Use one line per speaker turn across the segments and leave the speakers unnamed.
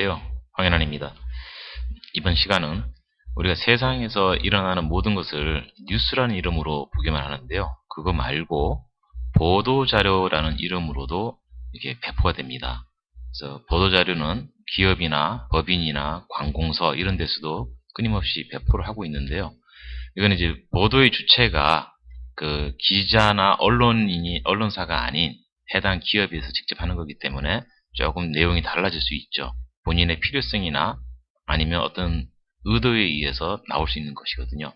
안녕하세요. 황현환입니다. 이번 시간은 우리가 세상에서 일어나는 모든 것을 뉴스라는 이름으로 보기만 하는데요. 그거 말고 보도자료라는 이름으로도 이게 배포가 됩니다. 그래서 보도자료는 기업이나 법인이나 관공서 이런 데서도 끊임없이 배포를 하고 있는데요. 이건 이제 보도의 주체가 그 기자나 언론사가 아닌 해당 기업에서 직접 하는 거기 때문에 조금 내용이 달라질 수 있죠. 본인의 필요성이나 아니면 어떤 의도에 의해서 나올 수 있는 것이거든요.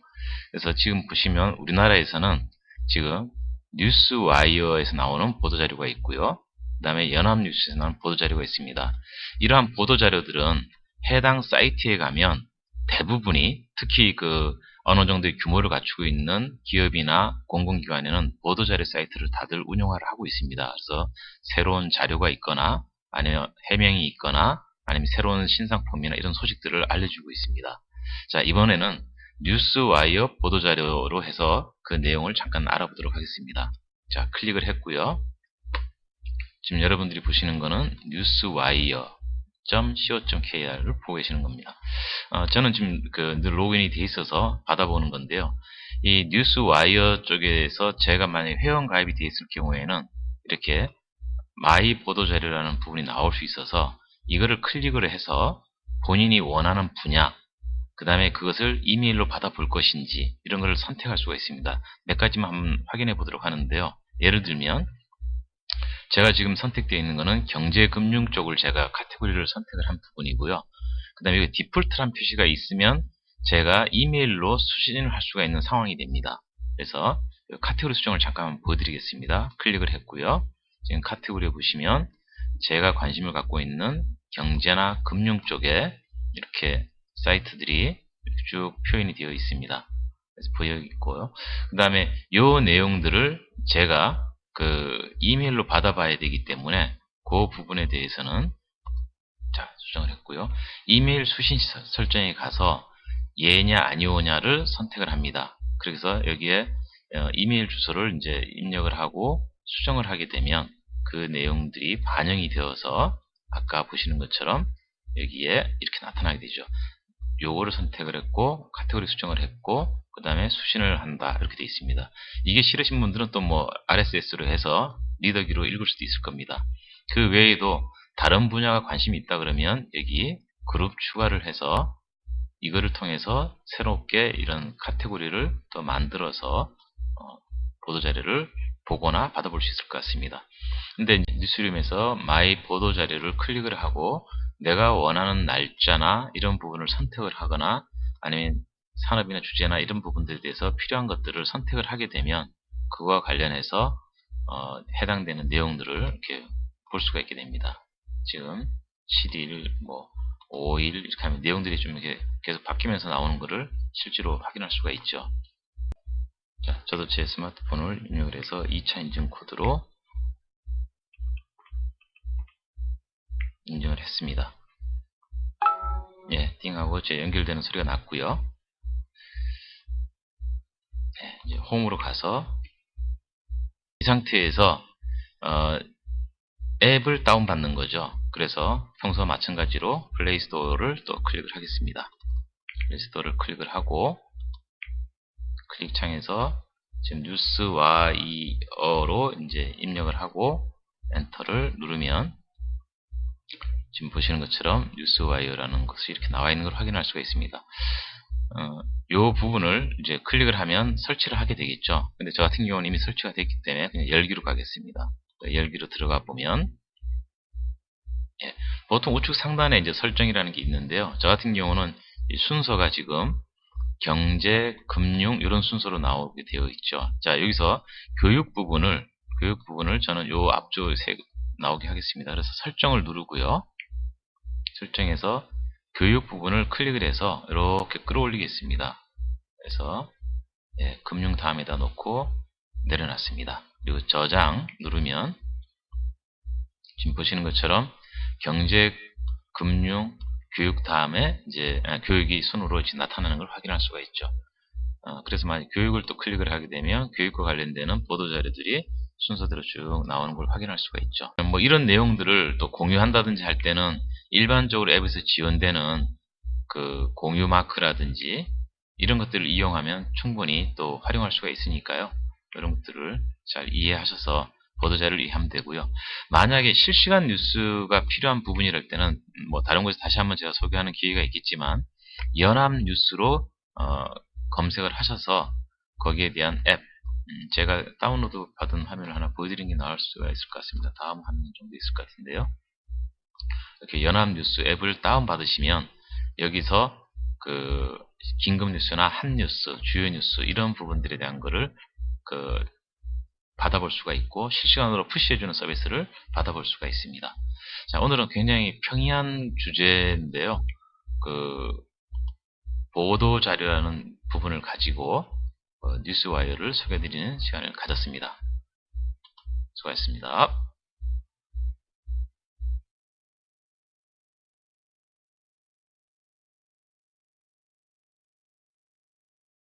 그래서 지금 보시면 우리나라에서는 지금 뉴스와이어에서 나오는 보도자료가 있고요. 그 다음에 연합뉴스에서 나오는 보도자료가 있습니다. 이러한 보도자료들은 해당 사이트에 가면 대부분이 특히 어느 정도의 규모를 갖추고 있는 기업이나 공공기관에는 보도자료 사이트를 다들 운영을 하고 있습니다. 그래서 새로운 자료가 있거나 아니면 해명이 있거나 아니면 새로운 신상품이나 이런 소식들을 알려주고 있습니다. 자, 이번에는 뉴스와이어 보도자료로 해서 그 내용을 잠깐 알아보도록 하겠습니다. 자, 클릭을 했고요. 지금 여러분들이 보시는 거는 newswire.co.kr을 보고 계시는 겁니다. 저는 지금 늘 로그인이 돼 있어서 받아보는 건데요. 이 뉴스와이어 쪽에서 제가 만약에 회원 가입이 돼 있을 경우에는 이렇게 마이 보도자료라는 부분이 나올 수 있어서 이거를 클릭을 해서 본인이 원하는 분야, 그 다음에 그것을 이메일로 받아볼 것인지 이런 것을 선택할 수가 있습니다. 몇 가지만 한번 확인해 보도록 하는데요. 예를 들면 제가 지금 선택되어 있는 것은 경제금융 쪽을 제가 카테고리를 선택을 한 부분이고요. 그 다음에 디폴트란 표시가 있으면 제가 이메일로 수신을 할 수가 있는 상황이 됩니다. 그래서 카테고리 수정을 잠깐 보여드리겠습니다. 클릭을 했고요. 지금 카테고리에 보시면 제가 관심을 갖고 있는 경제나 금융 쪽에 이렇게 사이트들이 쭉 표현이 되어 있습니다. 그래서 보여 있고요. 그 다음에 이 내용들을 제가 이메일로 받아봐야 되기 때문에 그 부분에 대해서는 자, 수정을 했고요. 이메일 수신 설정에 가서 예냐 아니오냐를 선택을 합니다. 그래서 여기에 이메일 주소를 이제 입력을 하고 수정을 하게 되면 그 내용들이 반영이 되어서 아까 보시는 것처럼 여기에 이렇게 나타나게 되죠. 요거를 선택을 했고 카테고리 수정을 했고 그 다음에 수신을 한다 이렇게 되어 있습니다. 이게 싫으신 분들은 또 뭐 RSS로 해서 리더기로 읽을 수도 있을 겁니다. 그 외에도 다른 분야가 관심이 있다 그러면 여기 그룹 추가를 해서 이거를 통해서 새롭게 이런 카테고리를 또 만들어서 보도자료를 보거나 받아볼 수 있을 것 같습니다. 근데 뉴스룸에서 마이 보도자료를 클릭을 하고 내가 원하는 날짜나 이런 부분을 선택을 하거나 아니면 산업이나 주제나 이런 부분들에 대해서 필요한 것들을 선택을 하게 되면 그거와 관련해서 해당되는 내용들을 이렇게 볼 수가 있게 됩니다. 지금 7일, 5일 이렇게 하면 내용들이 좀 이렇게 계속 바뀌면서 나오는 것을 실제로 확인할 수가 있죠. 자, 저도 제 스마트폰을 입력을 해서 2차 인증 코드로 인증을 했습니다. 예, 띵하고 제 연결되는 소리가 났고요. 네, 이제 홈으로 가서 이 상태에서 앱을 다운받는 거죠. 그래서 평소와 마찬가지로 플레이스토어를 또 클릭을 하겠습니다. 플레이스토어를 클릭을 하고 클릭 창에서 지금 뉴스와이어로 이제 입력을 하고 엔터를 누르면 지금 보시는 것처럼 뉴스와이어라는 것이 이렇게 나와 있는 걸 확인할 수가 있습니다. 이 부분을 이제 클릭을 하면 설치를 하게 되겠죠. 근데 저 같은 경우는 이미 설치가 됐기 때문에 그냥 열기로 가겠습니다. 열기로 들어가 보면 예, 보통 우측 상단에 이제 설정이라는 게 있는데요. 저 같은 경우는 이 순서가 지금 경제, 금융 이런 순서로 나오게 되어 있죠. 자, 여기서 교육 부분을 저는 요 앞쪽에 나오게 하겠습니다. 그래서 설정을 누르고요. 설정에서 교육 부분을 클릭을 해서 이렇게 끌어올리겠습니다. 그래서 예, 금융 다음에다 놓고 내려놨습니다. 그리고 저장 누르면 지금 보시는 것처럼 경제, 금융, 교육 다음에 이제 교육이 순으로 이제 나타나는 걸 확인할 수가 있죠. 그래서 만약 교육을 또 클릭을 하게 되면 교육과 관련되는 보도자료들이 순서대로 쭉 나오는 걸 확인할 수가 있죠. 뭐 이런 내용들을 또 공유한다든지 할 때는 일반적으로 앱에서 지원되는 그 공유 마크라든지 이런 것들을 이용하면 충분히 또 활용할 수가 있으니까요. 이런 것들을 잘 이해하셔서 보도자료를 이해하면 되고요. 만약에 실시간 뉴스가 필요한 부분이랄 때는 뭐 다른 곳에서 다시 한번 제가 소개하는 기회가 있겠지만 연합뉴스로 검색을 하셔서 거기에 대한 앱 제가 다운로드 받은 화면을 하나 보여드리는 게 나을 수가 있을 것 같습니다. 다음 화면 정도 있을 것 같은데요. 이렇게 연합뉴스 앱을 다운받으시면 여기서 그 긴급뉴스나 한뉴스, 주요 뉴스 이런 부분들에 대한 거를 그 받아볼 수가 있고 실시간으로 푸시해주는 서비스를 받아볼 수가 있습니다. 자, 오늘은 굉장히 평이한 주제인데요. 그 보도자료라는 부분을 가지고 뉴스와이어를 소개해드리는 시간을 가졌습니다. 수고하셨습니다.